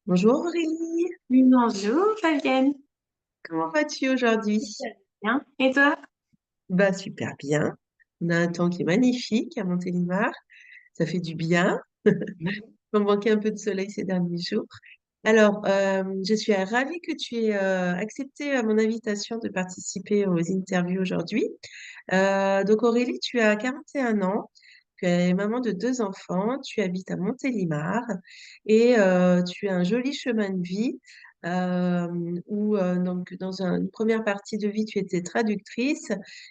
Bonjour Aurélie, Bonjour Fabienne. comment vas-tu aujourd'hui? Super bien. Et toi? Bah super bien. On a un temps qui est magnifique à Montélimar, ça fait du bien. On manquait un peu de soleil ces derniers jours. Alors, je suis ravie que tu aies accepté mon invitation de participer aux interviews aujourd'hui. Donc Aurélie, tu as 41 ans, tu es maman de deux enfants, tu habites à Montélimar et tu as un joli chemin de vie euh, où donc une première partie de vie tu étais traductrice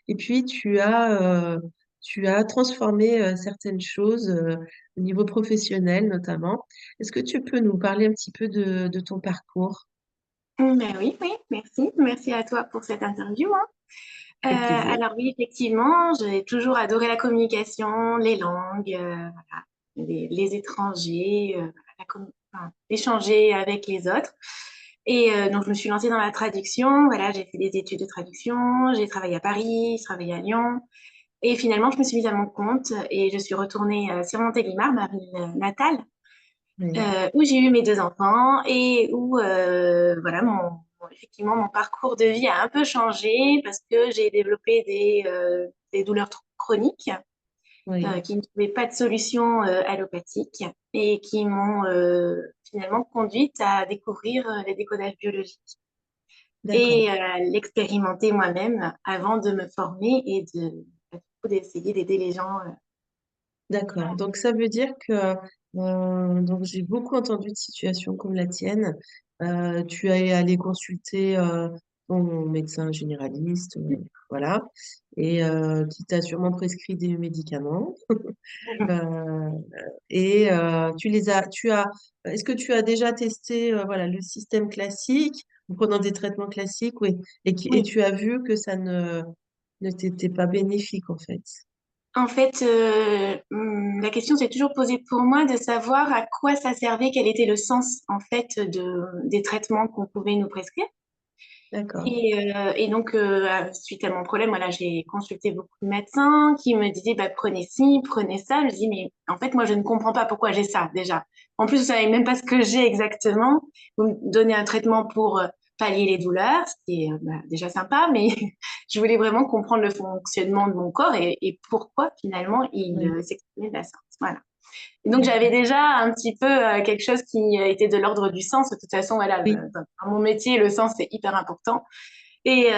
et puis tu as transformé certaines choses au niveau professionnel notamment. Est-ce que tu peux nous parler un petit peu de ton parcours? Ben oui, oui, merci. Merci à toi pour cette interview, hein. Avec plaisir. Alors oui, effectivement, j'ai toujours adoré la communication, les langues, voilà, les étrangers, enfin, échanger avec les autres. Et donc, je me suis lancée dans la traduction. Voilà, j'ai fait des études de traduction, j'ai travaillé à Paris, j'ai travaillé à Lyon. Et finalement, je me suis mise à mon compte et je suis retournée sur Montélimar, ma ville natale. Oui, Où j'ai eu mes deux enfants et où voilà effectivement mon parcours de vie a un peu changé parce que j'ai développé des douleurs chroniques oui, qui ne trouvaient pas de solution allopathique et qui m'ont finalement conduite à découvrir les décodages biologiques d'accord. et l'expérimenter moi-même avant de me former et d'essayer d'aider les gens. D'accord. Donc ça veut dire que donc j'ai beaucoup entendu de situations comme la tienne. Tu es allé consulter ton médecin généraliste, voilà, et qui t'a sûrement prescrit des médicaments. Euh, et est-ce que tu as déjà testé voilà le système classique en prenant des traitements classiques, oui, et Oui. tu as vu que ça ne t'était pas bénéfique en fait. En fait, la question s'est toujours posée pour moi de savoir à quoi ça servait, quel était le sens en fait des traitements qu'on pouvait nous prescrire. D'accord. Et donc, suite à mon problème, voilà, j'ai consulté beaucoup de médecins qui me disaient, bah, prenez ci, prenez ça. Je me dis, mais en fait, moi, je ne comprends pas pourquoi j'ai ça déjà. En plus, vous savez même pas ce que j'ai exactement. Vous me donnez un traitement pour pallier les douleurs, ce qui est bah, déjà sympa, mais je voulais vraiment comprendre le fonctionnement de mon corps et pourquoi finalement il Oui. s'exprimait de la sorte. Voilà. Donc j'avais déjà un petit peu quelque chose qui était de l'ordre du sens. De toute façon, voilà, Oui. dans mon métier, le sens c'est hyper important. Et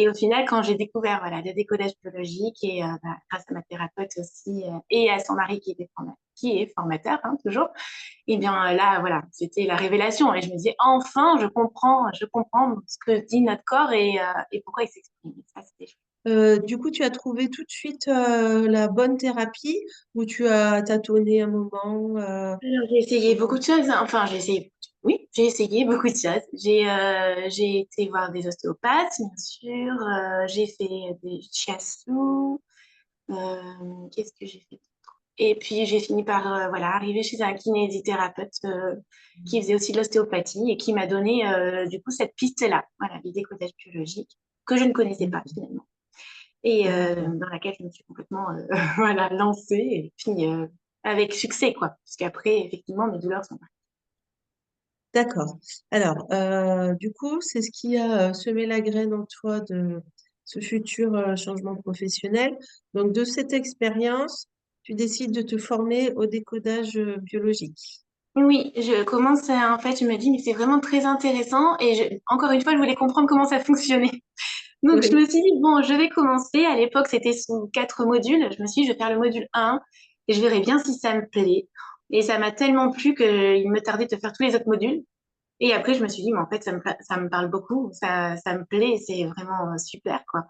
au final, quand j'ai découvert voilà, le décodage biologique et bah, grâce à ma thérapeute aussi et à son mari qui est formateur hein, toujours, et bien là, voilà, c'était la révélation. Et je me disais, enfin, je comprends ce que dit notre corps et pourquoi il s'exprime. Et ça, c'était chouette. Du coup, tu as trouvé tout de suite la bonne thérapie ou tu as tâtonné un moment Alors, j'ai essayé beaucoup comment? de choses, hein. Enfin, oui, j'ai essayé beaucoup de choses. J'ai été voir des ostéopathes, bien sûr. J'ai fait des shiatsu. Qu'est-ce que j'ai fait? Et puis, j'ai fini par voilà, arriver chez un kinésithérapeute qui faisait aussi de l'ostéopathie et qui m'a donné du coup cette piste-là, voilà, le décodage biologique, que je ne connaissais pas D'accord. finalement. Et D'accord. dans laquelle je me suis complètement voilà, lancée et puis avec succès, quoi. Parce qu'après, effectivement, mes douleurs sont parties. D'accord. Alors, du coup, c'est ce qui a semé la graine en toi de ce futur changement professionnel. Donc, de cette expérience, tu décides de te former au décodage biologique. Oui, je commence en fait, je me dis, mais c'est vraiment très intéressant. Et encore une fois, je voulais comprendre comment ça fonctionnait. Donc, je Oui. me suis dit, bon, je vais commencer. À l'époque, c'était sous 4 modules. Je me suis dit, je vais faire le module 1 et je verrai bien si ça me plaît. Et ça m'a tellement plu qu'il me tardait de faire tous les autres modules. Et après, je me suis dit, mais en fait, ça me parle beaucoup, ça me plaît, c'est vraiment super, quoi.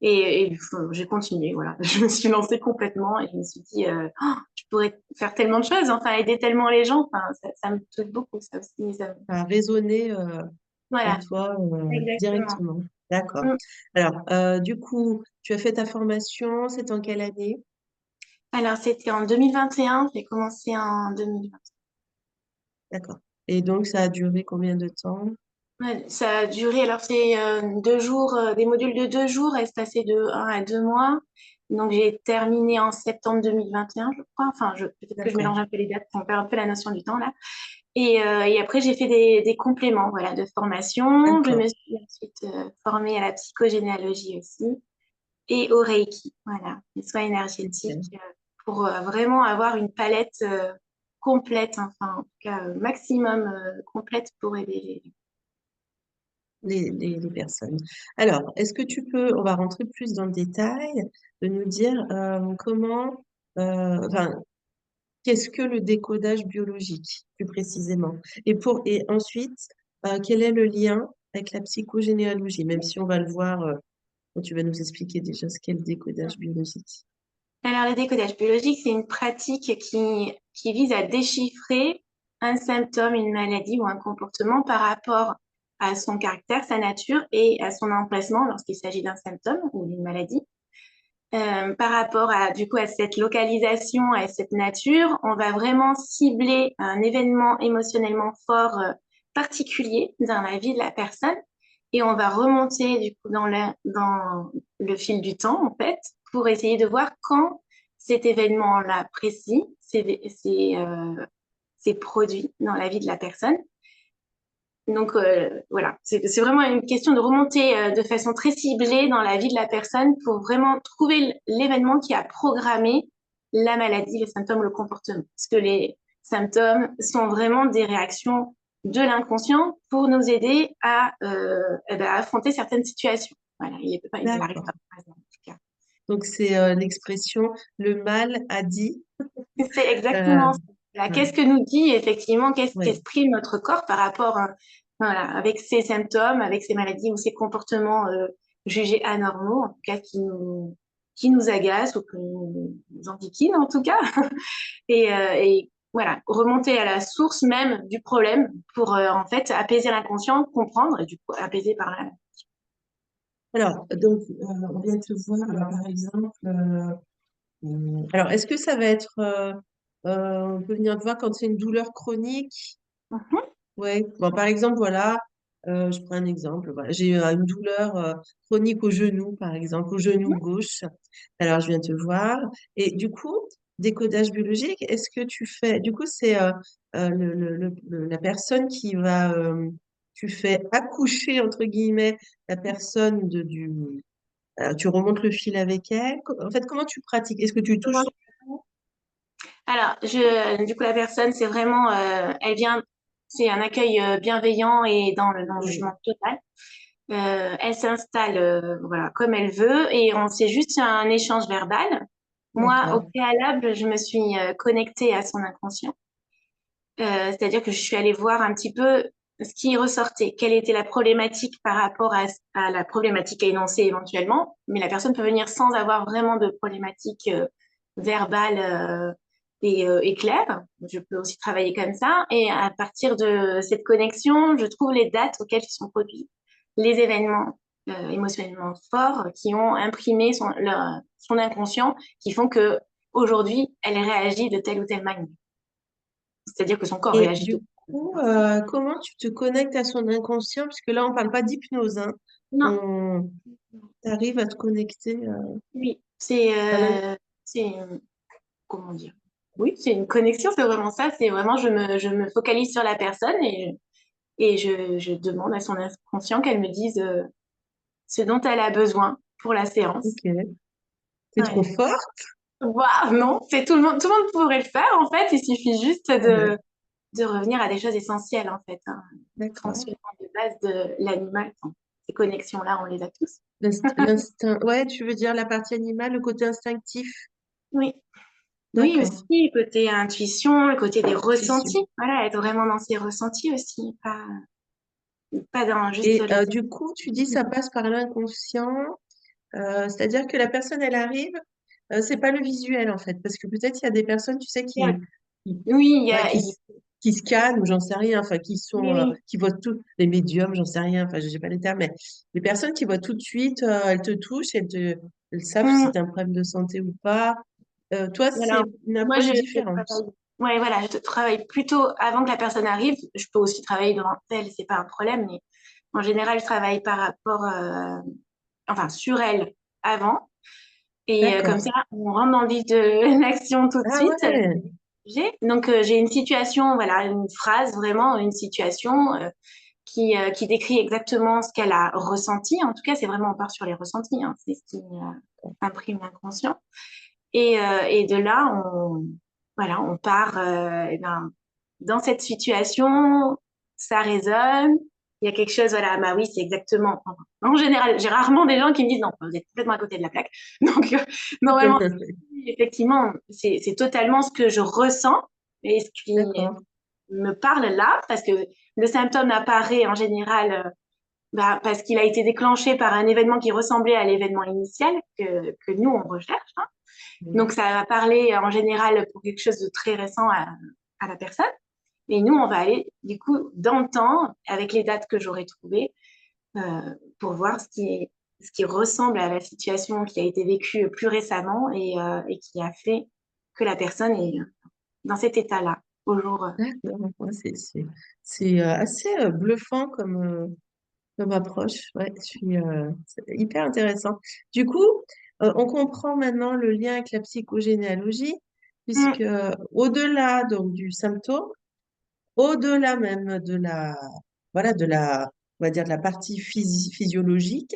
J'ai continué, voilà. Je me suis lancée complètement et je me suis dit, oh, je pourrais faire tellement de choses, enfin, aider tellement les gens, enfin, ça me touche beaucoup, ça aussi. Ça a résonné en Voilà, toi exactement. directement. D'accord. Mm. Alors, du coup, tu as fait ta formation, c'est en quelle année? Alors, c'était en 2021, j'ai commencé en 2020. D'accord. Et donc, ça a duré combien de temps? Ouais, ça a duré, alors c'est 2 jours, des modules de 2 jours, espacés de 1 à 2 mois. Donc j'ai terminé en septembre 2021, je crois. Enfin, peut-être que je D'accord. mélange un peu les dates, on perd un peu la notion du temps là. Et après, j'ai fait des compléments, voilà, de formation. Je D'accord. me suis ensuite formée à la psychogénéalogie aussi et au Reiki, voilà, les soins énergétiques, Ok. pour vraiment avoir une palette complète, enfin, en tout cas, maximum complète pour aider les... Les personnes. Alors, est-ce que tu peux, on va rentrer plus dans le détail, de nous dire comment, enfin, qu'est-ce que le décodage biologique, plus précisément? Et ensuite, quel est le lien avec la psychogénéalogie, même si on va le voir quand tu vas nous expliquer déjà ce qu'est le décodage biologique. Alors, le décodage biologique, c'est une pratique qui vise à déchiffrer un symptôme, une maladie ou un comportement par rapport à son caractère, sa nature et à son emplacement lorsqu'il s'agit d'un symptôme ou d'une maladie. Par rapport à, du coup, à cette localisation, à cette nature, on va vraiment cibler un événement émotionnellement fort particulier dans la vie de la personne et on va remonter du coup dans le fil du temps en fait pour essayer de voir quand cet événement-là précis s'est produit dans la vie de la personne. Donc voilà, c'est vraiment une question de remonter de façon très ciblée dans la vie de la personne pour vraiment trouver l'événement qui a programmé la maladie, les symptômes, le comportement. Parce que les symptômes sont vraiment des réactions de l'inconscient pour nous aider à affronter certaines situations. Voilà, il n'arrive D'accord. pas présent, en tout cas. Donc, c'est l'expression le mal a dit. C'est Euh, exactement ça. Voilà. ouais, Qu'est-ce que nous dit effectivement, qu'est-ce ouais, qu'exprime notre corps par rapport, voilà, avec ces symptômes, avec ces maladies ou ces comportements jugés anormaux, en tout cas qui nous agacent ou qui nous enquiquinent en tout cas. Et voilà, remonter à la source même du problème pour en fait apaiser l'inconscient, comprendre et du coup apaiser par là. alors, donc, on vient de te voir, alors, par exemple, alors, est-ce que ça va être, on peut venir te voir quand c'est une douleur chronique? Mhm. Oui. Bon, par exemple, voilà, je prends un exemple. Voilà, j'ai une douleur chronique au genou, par exemple, au genou gauche. Alors, je viens te voir. Et du coup, décodage biologique, est-ce que tu fais, du coup, c'est la personne qui va, tu fais accoucher, entre guillemets, la personne tu remontes le fil avec elle. En fait, comment tu pratiques? Est-ce que tu touches son cou? Alors, du coup, la personne, c'est vraiment, elle vient, c'est un accueil bienveillant et dans le Oui, jugement total. Elle s'installe, voilà, comme elle veut et on c'est juste un échange verbal. Moi, au d'accord. préalable, je me suis connectée à son inconscient. C'est-à-dire que je suis allée voir un petit peu ce qui ressortait, quelle était la problématique par rapport à la problématique à énoncer éventuellement, mais la personne peut venir sans avoir vraiment de problématique verbale et claire. Je peux aussi travailler comme ça, et à partir de cette connexion, je trouve les dates auxquelles se sont produits les événements émotionnellement forts qui ont imprimé son inconscient, qui font que aujourd'hui, elle réagit de telle ou telle manière. C'est-à-dire que son corps Et réagit de... du coup, comment tu te connectes à son inconscient? Puisque là, on parle pas d'hypnose, hein. Non, On arrive à te connecter oui, à c'est, comment dire? Oui, c'est une connexion, c'est vraiment ça. C'est vraiment, je me focalise sur la personne et je demande à son inconscient qu'elle me dise ce dont elle a besoin pour la séance. Ok. C'est trop Ouais. fort? Waouh, non, c'est tout le monde pourrait le faire en fait. Il suffit juste Ah ouais, de revenir à des choses essentielles en fait, hein. d'accord. Fonctionnement de base de l'animal. Enfin, ces connexions-là, on les a tous. L'instinct, ouais, tu veux dire la partie animale, le côté instinctif? Oui. Oui, D'accord. aussi, côté intuition, le côté des Intuition. ressentis. Voilà, être vraiment dans ses ressentis aussi, pas dans juste Et le... du coup, tu dis ça passe par l'inconscient, c'est-à-dire que la personne, elle arrive, c'est pas le visuel en fait, parce que peut-être il y a des personnes, tu sais, qui, Oui, ouais, qui scannent ou j'en sais rien, enfin, oui, qui voient tout, les médiums, j'en sais rien, enfin, je sais pas les termes, mais les personnes qui voient tout de suite, elles te touchent, elles savent si hum, tu as un problème de santé ou pas. Toi, c'est alors, une moi, approche je différente. travaille... Ouais, voilà, je travaille plutôt avant que la personne arrive. Je peux aussi travailler devant elle, c'est pas un problème, mais en général, je travaille par rapport, enfin, sur elle avant. Et comme D'accord. ça, on rentre dans le vif de l'action tout de Ah suite. ouais, sujet. Donc, j'ai une situation, voilà, une phrase, vraiment une situation qui décrit exactement ce qu'elle a ressenti. En tout cas, c'est vraiment, on part sur les ressentis, hein, c'est ce qui imprime l'inconscient. Et de là, voilà, on part eh ben, dans cette situation, ça résonne. Il y a quelque chose, voilà, bah oui, c'est exactement. En général, j'ai rarement des gens qui me disent non, vous êtes complètement à côté de la plaque. Donc, normalement, effectivement, c'est totalement ce que je ressens et ce qui D'accord. me parle là, parce que le symptôme apparaît en général bah, parce qu'il a été déclenché par un événement qui ressemblait à l'événement initial que nous, on recherche, hein. Donc, Oui. ça va parler en général pour quelque chose de très récent à la personne. Et nous, on va aller, du coup, dans le temps, avec les dates que j'aurai trouvées, euh, pour voir ce qui ressemble à la situation qui a été vécue plus récemment et qui a fait que la personne est dans cet état-là au jour. D'accord. Ouais, c'est assez bluffant comme approche. Ouais, c'est hyper intéressant. Du coup, on comprend maintenant le lien avec la psychogénéalogie, puisque Mm. au-delà donc du symptôme, au-delà même voilà, on va dire de la partie physiologique,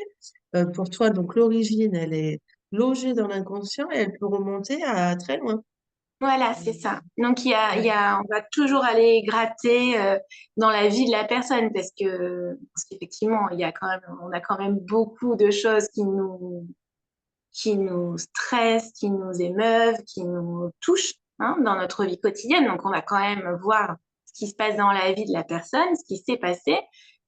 pour toi, donc l'origine, elle est logée dans l'inconscient et elle peut remonter à très loin. Voilà, c'est ça. Donc, Ouais. on va toujours aller gratter dans la vie de la personne parce qu'effectivement, on a quand même beaucoup de choses qui nous stressent, qui nous émeuvent, qui nous touchent, hein, dans notre vie quotidienne. Donc, on va quand même voir ce qui se passe dans la vie de la personne, ce qui s'est passé.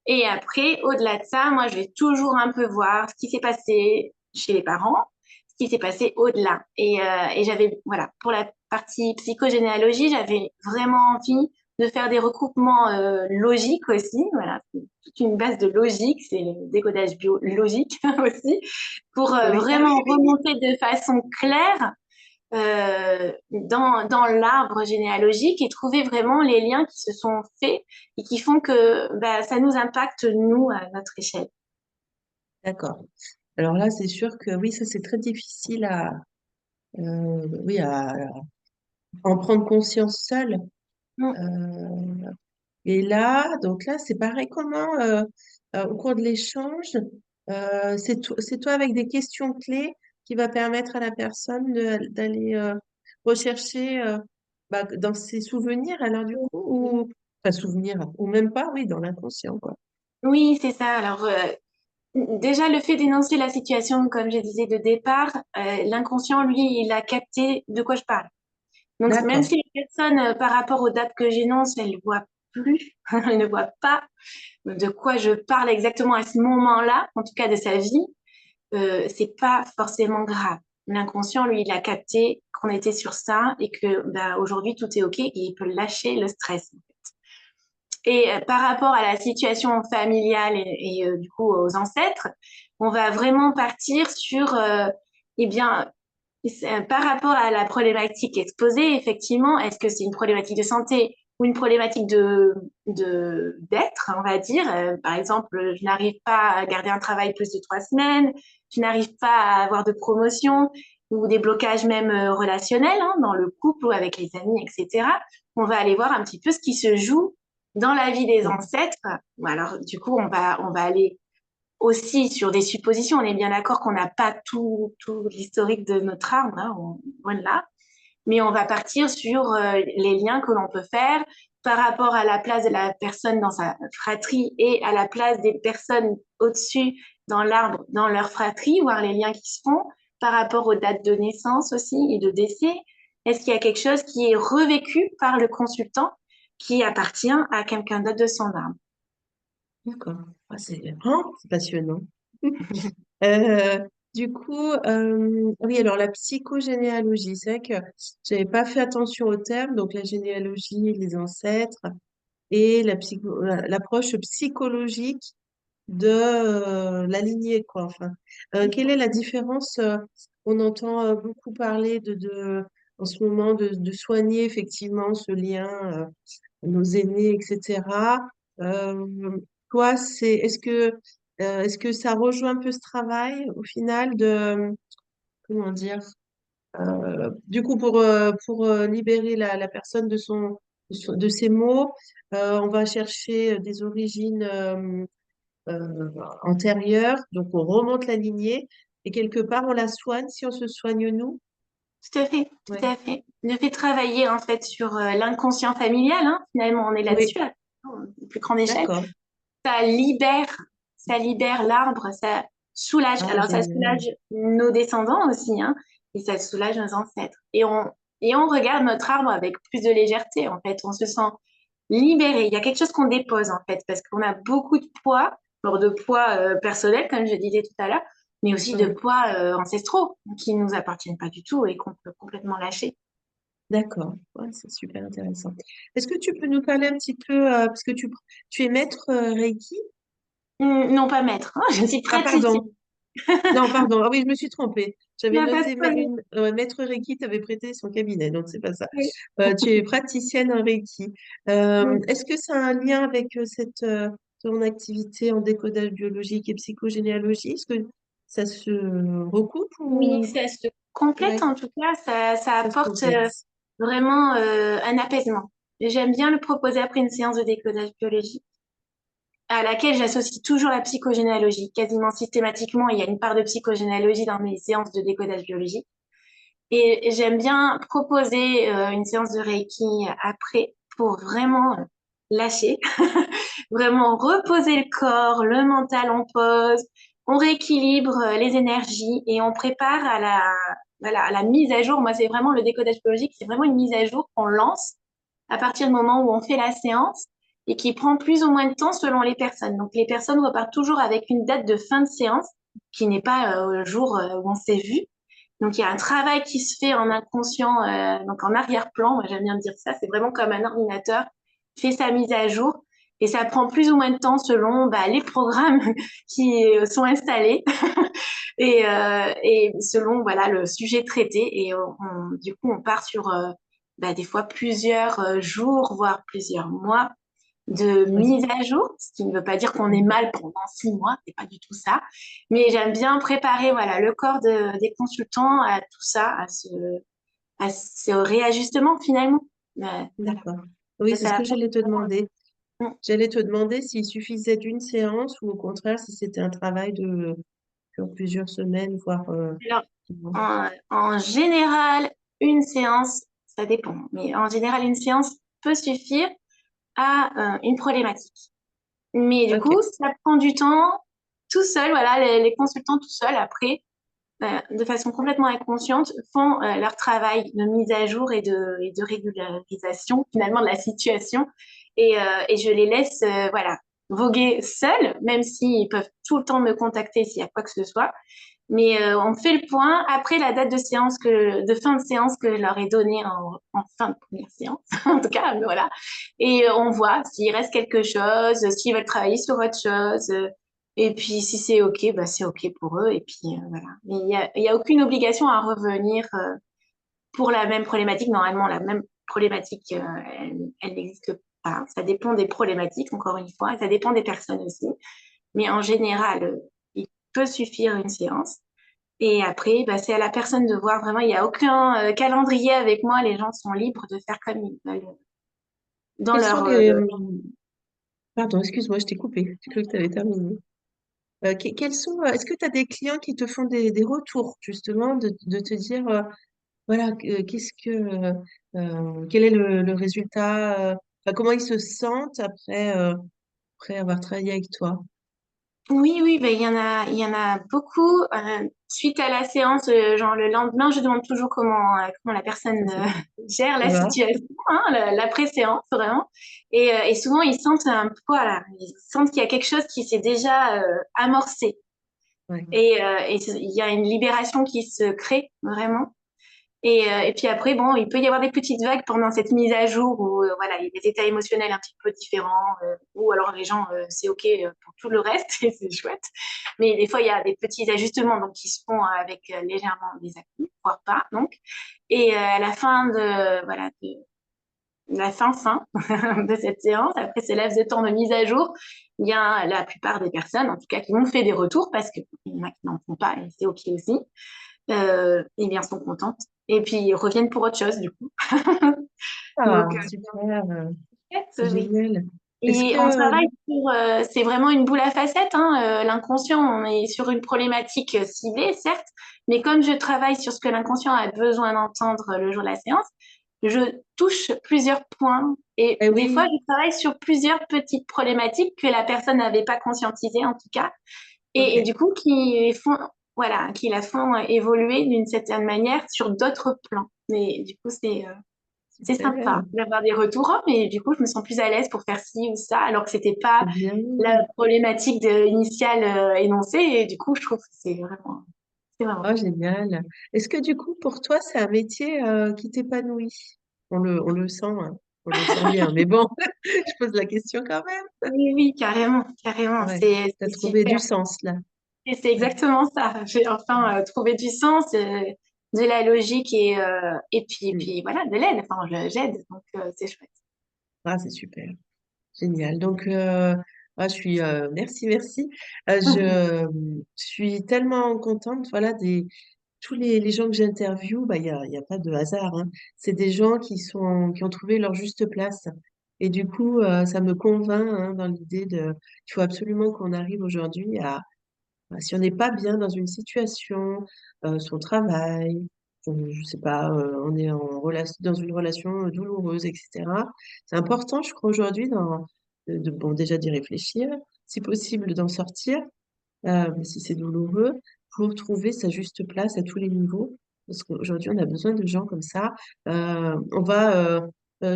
Et après, au-delà de ça, moi, je vais toujours un peu voir ce qui s'est passé chez les parents, ce qui s'est passé au-delà. Et j'avais, voilà, pour la partie psychogénéalogie, j'avais vraiment envie de faire des recoupements logiques aussi. Voilà, c'est toute une base de logique, c'est le décodage biologique aussi pour Oui. Ah oui, vraiment oui, oui. remonter de façon claire dans l'arbre généalogique et trouver vraiment les liens qui se sont faits et qui font que bah, ça nous impacte, nous, à notre échelle. D'accord. Alors là, c'est sûr que oui, ça c'est très difficile oui, à en prendre conscience seul. Mm. Euh, et là, donc là, c'est pareil. Comment, au cours de l'échange, c'est toi avec des questions clés qui va permettre à la personne d'aller rechercher bah, dans ses souvenirs, alors du coup, ou pas souvenirs, ou même pas, oui, dans l'inconscient, quoi. Oui, c'est ça. Alors, déjà, le fait d'énoncer la situation, comme je disais de départ, l'inconscient, lui, il a capté de quoi je parle. Donc, même D'accord, si la personne, par rapport aux dates que j'énonce, elle ne voit plus, elle ne voit pas de quoi je parle exactement à ce moment-là, en tout cas de sa vie, c'est pas forcément grave. L'inconscient, lui, il a capté qu'on était sur ça et que bah, aujourd'hui tout est OK et il peut lâcher le stress. Et par rapport à la situation familiale et du coup aux ancêtres, on va vraiment partir sur, eh bien, par rapport à la problématique exposée, effectivement, est-ce que c'est une problématique de santé ou une problématique d'être, on va dire. Par exemple, je n'arrive pas à garder un travail plus de 3 semaines, je n'arrive pas à avoir de promotion ou des blocages même relationnels, hein, dans le couple ou avec les amis, etc. On va aller voir un petit peu ce qui se joue dans la vie des ancêtres. Alors, du coup, on va aller aussi sur des suppositions. On est bien d'accord qu'on n'a pas tout l'historique de notre arbre, hein, loin de là. Mais on va partir sur les liens que l'on peut faire par rapport à la place de la personne dans sa fratrie et à la place des personnes au-dessus dans l'arbre, dans leur fratrie, voir les liens qui se font par rapport aux dates de naissance aussi et de décès. Est-ce qu'il y a quelque chose qui est revécu par le consultant qui appartient à quelqu'un d'autre de son arbre? d'accord. Ah, c'est passionnant. Euh, du coup, oui, alors la psychogénéalogie, c'est vrai que j'avais pas fait attention au terme, donc la généalogie, les ancêtres, et l'approche psychologique de la lignée, quoi. Enfin, quelle est la différence? On entend beaucoup parler en ce moment de soigner effectivement ce lien, nos aînés, etc. Euh, Toi, est-ce que ça rejoint un peu ce travail au final de, comment dire? Du coup, pour libérer la personne de ses maux, on va chercher des origines antérieures. Donc, on remonte la lignée et quelque part, on la soigne si on se soigne nous. Tout à fait, tout Ouais. à fait. Le fait de travailler en fait sur l'inconscient familial, hein, finalement, on est Oui, là-dessus, à plus grande échelle. d'accord. Ça libère, ça libère l'arbre, ça soulage. Ah, Alors, ça génial. soulage nos descendants aussi, hein, et ça soulage nos ancêtres. Et on regarde notre arbre avec plus de légèreté, en fait. On se sent libéré. Il y a quelque chose qu'on dépose, en fait, parce qu'on a beaucoup de poids, alors de poids personnel, comme je disais tout à l'heure, mais aussi de Ouais. poids ancestraux qui ne nous appartiennent pas du tout et qu'on peut complètement lâcher. D'accord. Ouais, c'est super intéressant. Est-ce que tu peux nous parler un petit peu, parce que tu es maître Reiki? Non, pas maître, hein, je suis Ah, praticienne. pardon. Non, pardon. Ah oui, je me suis trompée. Il J'avais n'y a pas de noté problème. maître Reiki, tu avais prêté son cabinet, donc c'est pas ça. Oui. Tu es praticienne en Reiki. Est-ce que ça a un lien avec ton activité en décodage biologique et psychogénéalogie? Est-ce que ça se recoupe Oui, ou ça se complète ouais, en tout cas, ça ça se apporte complète? vraiment un apaisement. J'aime bien le proposer après une séance de décodage biologique, à laquelle j'associe toujours la psychogénéalogie. Quasiment systématiquement, il y a une part de psychogénéalogie dans mes séances de décodage biologique. Et j'aime bien proposer une séance de Reiki après pour vraiment lâcher, vraiment reposer le corps, le mental en pause, on rééquilibre les énergies et on prépare à la mise à jour. Moi, c'est vraiment le décodage biologique, c'est vraiment une mise à jour qu'on lance à partir du moment où on fait la séance et qui prend plus ou moins de temps selon les personnes. Donc, les personnes repartent toujours avec une date de fin de séance qui n'est pas le jour où on s'est vu. Donc, il y a un travail qui se fait en inconscient, donc en arrière-plan. Moi, j'aime bien dire ça. C'est vraiment comme un ordinateur fait sa mise à jour. Et ça prend plus ou moins de temps selon les programmes qui sont installés et selon voilà le sujet traité. Et du coup, on part sur des fois plusieurs jours, voire plusieurs mois de Ouais. mise à jour, ce qui ne veut pas dire qu'on est mal pendant 6 mois, c'est pas du tout ça. Mais j'aime bien préparer voilà le corps des consultants à tout ça, à ce réajustement finalement. Voilà. D'accord. Oui, c'est ce Ça que apporte j'allais te vraiment. demander. J'allais te demander s'il suffisait d'une séance ou au contraire si c'était un travail sur plusieurs semaines, voire Alors, bon. en général, une séance, ça dépend, mais en général, une séance peut suffire à une problématique. Mais du Ok. coup, ça prend du temps tout seul, voilà, les consultants tout seuls, après, de façon complètement inconsciente, font leur travail de mise à jour et de régularisation finalement de la situation. Et je les laisse voilà, voguer seuls, même s'ils peuvent tout le temps me contacter s'il y a quoi que ce soit. Mais on fait le point après la date de fin de séance que je leur ai donnée en fin de première séance, en tout cas, voilà. Et on voit s'il reste quelque chose, s'ils veulent travailler sur autre chose. Et puis si c'est OK, c'est OK pour eux. Et puis voilà. Mais il y a aucune obligation à revenir pour la même problématique. Normalement, la même problématique, elle n'existe pas. Ça dépend des problématiques, encore une fois. Ça dépend des personnes aussi. Mais en général, il peut suffire une séance. Et après, c'est à la personne de voir vraiment, il n'y a aucun calendrier avec moi, les gens sont libres de faire comme ils veulent dans Quels sont leur... les... Pardon, excuse-moi, je t'ai coupé. J'ai cru que tu avais terminé. Est-ce que tu as des clients qui te font des retours, justement, de te dire, voilà, quel est le résultat, enfin, comment ils se sentent après avoir travaillé avec toi? Oui, oui, il y en a beaucoup. Suite à la séance, genre le lendemain, je demande toujours comment la personne Ça gère la va? situation, hein, la pré-séance, vraiment. Et souvent, ils sentent un poids, là. Ils sentent qu'il y a quelque chose qui s'est déjà amorcé. Ouais. Et il y a une libération qui se crée, vraiment. Et puis après, bon, il peut y avoir des petites vagues pendant cette mise à jour où voilà, il y a des états émotionnels un petit peu différents, ou alors les gens, c'est OK pour tout le reste, et c'est chouette. Mais des fois, il y a des petits ajustements donc, qui se font avec légèrement des appuis, voire pas. Donc. Et à la fin voilà, de la fin de cette séance, après ces laps de temps de mise à jour, il y a la plupart des personnes, en tout cas, qui m'ont fait des retours parce qu'il y en a qui n'en font pas et c'est OK aussi, et bien sont contentes. et puis ils reviennent pour autre chose, du coup. Donc, Ah, super, c'est oui. génial. Est-ce Et on que, travaille sur, c'est vraiment une boule à facettes, hein, l'inconscient, on est sur une problématique ciblée, certes, mais comme je travaille sur ce que l'inconscient a besoin d'entendre le jour de la séance, je touche plusieurs points et eh des fois, oui, je travaille sur plusieurs petites problématiques que la personne n'avait pas conscientisées, en tout cas, et ok, du coup, voilà, qui la font évoluer d'une certaine manière sur d'autres plans. Mais du coup, c'est sympa super, d'avoir des retours, oh, mais du coup, je me sens plus à l'aise pour faire ci ou ça, alors que c'était pas c'est bien. la problématique initiale énoncée. Et du coup, je trouve que c'est vraiment Oh, chouette. génial. Est-ce que du coup, pour toi, c'est un métier qui t'épanouit? On le sent, hein, on le sent bien, mais bon, je pose la question quand même. Oui, oui, carrément, carrément. Ouais, tu as C'est trouvé super. du sens là. Et c'est exactement ça. J'ai enfin trouvé du sens, de la logique et Mm. puis voilà, de l'aide. Enfin, j'aide, donc c'est chouette. Ah, c'est super. Génial. Donc, merci, merci. Je suis tellement contente, voilà, tous les gens que j'interviewe, bah, il y a pas de hasard, hein. C'est des gens qui ont trouvé leur juste place. Et du coup, ça me convainc, hein, dans l'idée qu'il faut absolument qu'on arrive aujourd'hui si on n'est pas bien dans une situation, son travail, je sais pas, on est dans une relation douloureuse, etc. C'est important, je crois, aujourd'hui, bon, déjà d'y réfléchir, si possible d'en sortir, mais si c'est douloureux, pour trouver sa juste place à tous les niveaux. Parce qu'aujourd'hui, on a besoin de gens comme ça.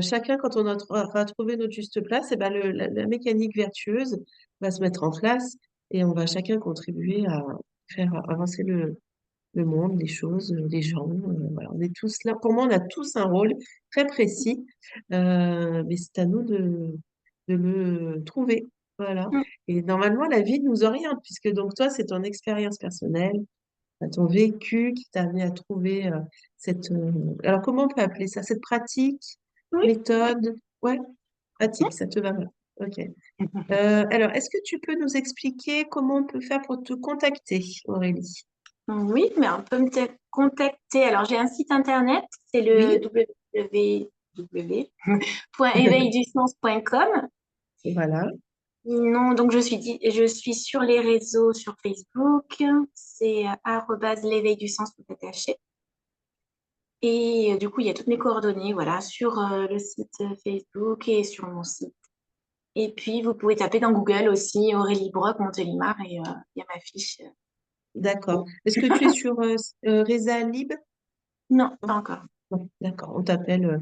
Chacun, quand aura trouvé notre juste place, et ben la mécanique vertueuse va se mettre en place et on va chacun contribuer à faire avancer le monde, les choses, les gens. Voilà, on est tous là. Pour moi, on a tous un rôle très précis, mais c'est à nous de le trouver. Voilà. Et normalement, la vie nous oriente, puisque donc toi, c'est ton expérience personnelle, ton vécu qui t'a amené à trouver alors, comment on peut appeler ça? Cette pratique, Oui. méthode? Ouais, pratique, ça te va bien. Ok. Alors, est-ce que tu peux nous expliquer comment on peut faire pour te contacter, Aurélie? Oui, mais on peut contacter. Alors, j'ai un site internet, c'est le Oui, www.éveildusens.com. voilà, Non, donc je suis sur les réseaux, sur Facebook, c'est l'éveil du sens tout attaché. Et du coup, il y a toutes mes coordonnées, voilà, sur le site Facebook et sur mon site. Et puis, vous pouvez taper dans Google aussi Aurélie Brock Montélimar et il y a ma fiche. d'accord. Est-ce que tu es sur Reza Lib? Non, Non, pas encore. non, d'accord, on t'appelle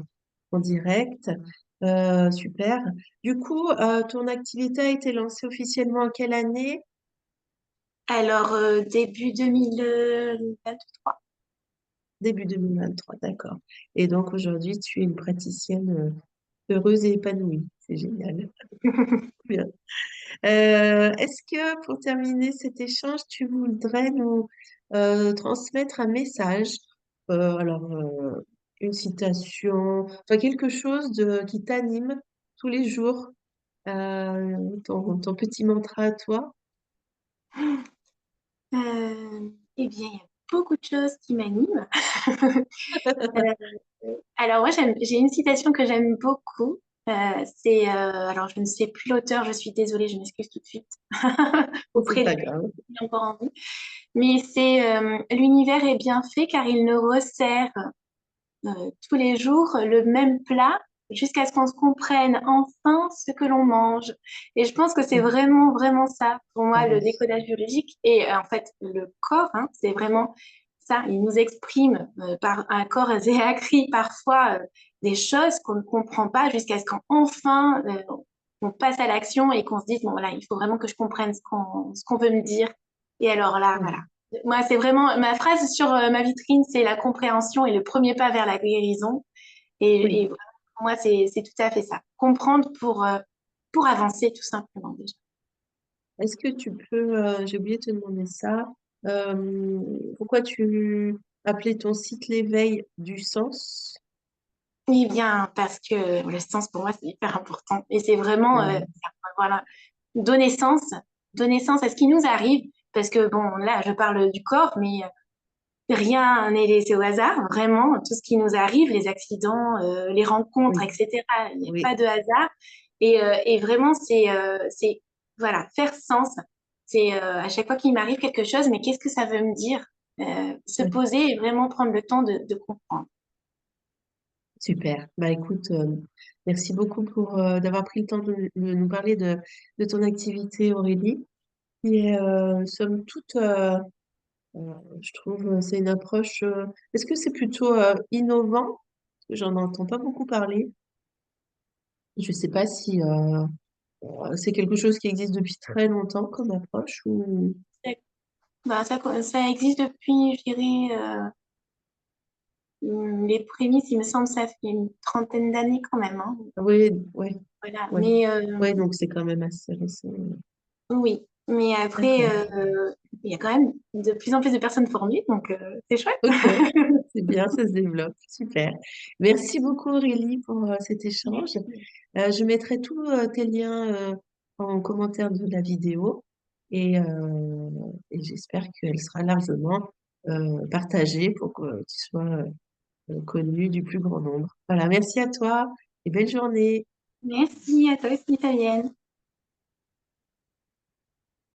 en direct. Super. Du coup, ton activité a été lancée officiellement en quelle année? Alors, début 2023. Début 2023, d'accord. Et donc aujourd'hui, tu es une praticienne heureuse et épanouie. C'est génial. Bien. Est-ce que pour terminer cet échange, tu voudrais nous transmettre un message, une citation, enfin quelque chose qui t'anime tous les jours, ton petit mantra à toi? Eh bien, il y a beaucoup de choses qui m'animent. Alors, moi, j'ai une citation que j'aime beaucoup. Alors, je ne sais plus l'auteur, je suis désolée, je m'excuse tout de suite C'est auprès de pas lui, grave. qui est encore en vie. Mais c'est l'univers est bien fait car il ne resserre tous les jours le même plat jusqu'à ce qu'on se comprenne enfin ce que l'on mange. Et je pense que c'est vraiment, vraiment ça, pour Ah moi, le oui. décodage biologique. Et en fait, le corps, hein, c'est vraiment ça. Il nous exprime par un corps et cri parfois des choses qu'on ne comprend pas jusqu'à ce qu'enfin on passe à l'action et qu'on se dise, bon, voilà, il faut vraiment que je comprenne ce qu'on veut me dire. Et alors là, voilà, Oui. moi, c'est vraiment ma phrase sur ma vitrine, c'est la compréhension et le premier pas vers la guérison. Et Oui. vraiment, pour moi, c'est tout à fait ça. Comprendre pour avancer, tout simplement, déjà. Est-ce que tu peux, j'ai oublié de te demander ça, pourquoi tu appelais ton site l'éveil du sens? Eh bien, parce que le sens, pour moi, c'est hyper important. Et c'est vraiment, Oui. voilà, donner sens, donner sens à ce qui nous arrive. Parce que, bon, là, je parle du corps, mais rien n'est laissé au hasard. Vraiment, tout ce qui nous arrive, les accidents, les rencontres, Oui, etc., il n'y a oui, pas de hasard. Et vraiment, voilà, faire sens. C'est à chaque fois qu'il m'arrive quelque chose, mais qu'est-ce que ça veut me dire? Se oui. poser et vraiment prendre le temps de comprendre. Super. Bah écoute, merci beaucoup pour d'avoir pris le temps de nous parler de ton activité, Aurélie. Et somme toute, je trouve c'est une approche. Est-ce que c'est plutôt innovant? Parce que j'en entends pas beaucoup parler. Je sais pas si c'est quelque chose qui existe depuis très longtemps comme approche ou. Bah, ça existe depuis, je dirais, les prémices, il me semble, ça fait une trentaine d'années quand même, hein. Oui, oui, Voilà. oui. Mais Oui, donc c'est quand même assez récent. oui. Mais après, D'accord. il y a quand même de plus en plus de personnes formées, donc c'est chouette. Ok, c'est bien, ça se développe. Super. Merci beaucoup Aurélie pour cet échange. Je mettrai tous tes liens en commentaire de la vidéo et, euh, et j'espère qu'elle sera largement partagée pour que tu sois connue du plus grand nombre. Voilà, merci à toi et belle journée. Merci à toi aussi, Fabienne.